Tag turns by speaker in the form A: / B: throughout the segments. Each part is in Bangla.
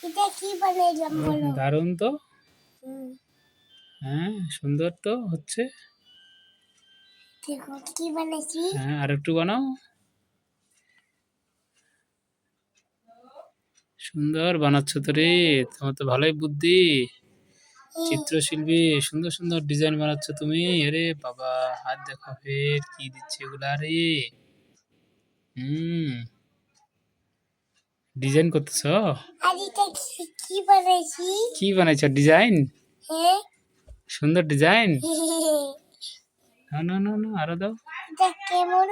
A: এটা কি বানাইলাম বলো?
B: দারুণ তো।
A: হুম,
B: হ্যাঁ, সুন্দর তো হচ্ছে।
A: দেখো কি বানাইছি।
B: হ্যাঁ, আর একটু বানাও। সুন্দর বানাচ্ছ তো রে, তোমার তো ভালোই বুদ্ধি। চিত্রশিল্পী, সুন্দর সুন্দর ডিজাইন বানাচ্ছ তুমি। আরে বাবা, হাত দেখো ফের কি দিচ্ছে এগুলা রে। হুম, ডিজাইন করতেছ?
A: আর এটা কি বানাইছি?
B: কি বানাইছ ডিজাইন?
A: হ্যাঁ।
B: সুন্দর ডিজাইন। না না না না, আরো দাও।
A: এটা কেমন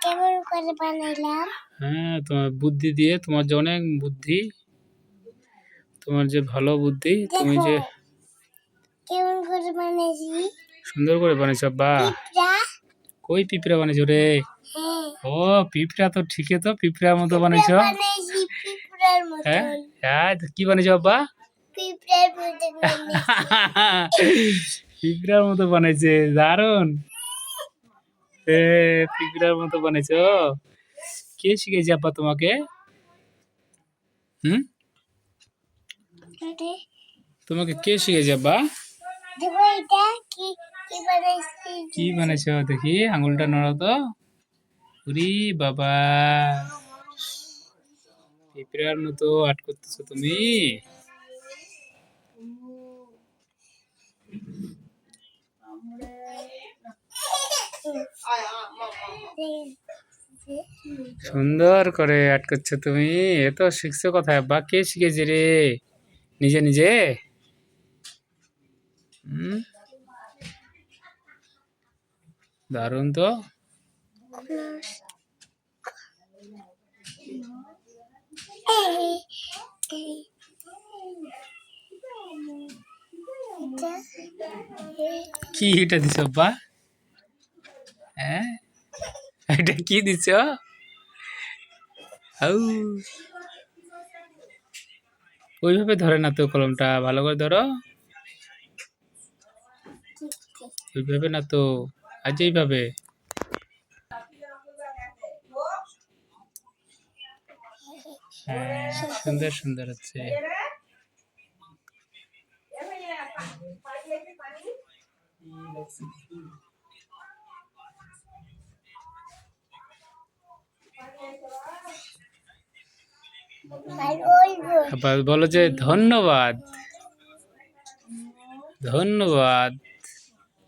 A: কেমন করে বানাইলাম?
B: হ্যাঁ, তোমার বুদ্ধি দিয়ে, তোমার যে অনেক বুদ্ধি, তোমার যে ভালো বুদ্ধি, তুমি
A: দেখো
B: যে
A: কেমন করে বানাইছি।
B: সুন্দর করে বানাইছ। বাহ,
A: পিঁপড়া।
B: কই পিঁপড়া বানাইছো রে?
A: হ্যাঁ,
B: ও পিঁপড়া তো ঠিকই তো, পিঁপড়ার মতো
A: পিঁপড়া
B: বানাইছো।
A: বানাইছি পিঁপড়ার
B: হ্যাঁ,
A: মতন।
B: হ্যাঁ, তো কি বানাইছো বাবা?
A: পিঁপড়ার মতন বানাইছি।
B: পিঁপড়ার মতো বানাইছে, দারুন। এ পিঁপড়ার মতো বানাইছো। কে শিখেছে আব্বা তোমাকে? হুম, তোমাকে কে শিখেছে আব্বা?
A: দেখো এটা কি কি বানাইছি।
B: কি বানাইছো দেখি, আঙুলটা নড়াও তো। উরি বাবা, পিঁপড়ার মতো আর্ট করতেছো তুমি। সুন্দর করে আর্ট করছো তুমি। এ তো শিখছো কোথায় আব্বা? কে শিখেছে রে? নিজে নিজে? হুম, দারুণ তো। কি এটা দিছ আব্বা? হ্যাঁ, এটা কি দিছ? আউ, ওইভাবে ধরে না তো, কলমটা ভালো করে ধরো। ওইভাবে না তো, আজ এইভাবে। হ্যাঁ, সুন্দর সুন্দর হচ্ছে। আবার বলো যে ধন্যবাদ। ধন্যবাদ।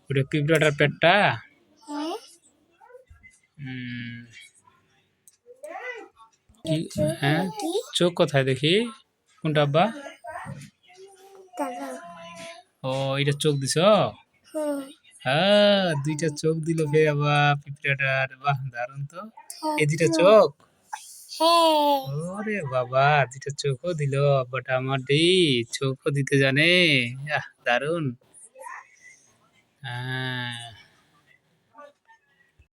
B: ওটা পিঁপড়াটার পেটটা। হুম, কি? হ্যাঁ, চোখ কোথায় দেখি? কোনটা আব্বা? ও, এটা চোখ দিছ? হ্যাঁ, দুইটা চোখ দিল ফের আবার পিঁপড়াটার। বাহ, দারুণ তো। এই দুইটা চোখ। ওরে বাবা, দুইটা চোখও দিল আব্বাটা আমার রে। চোখও দিতে জানে। আহ, দারুণ। হ্যাঁ।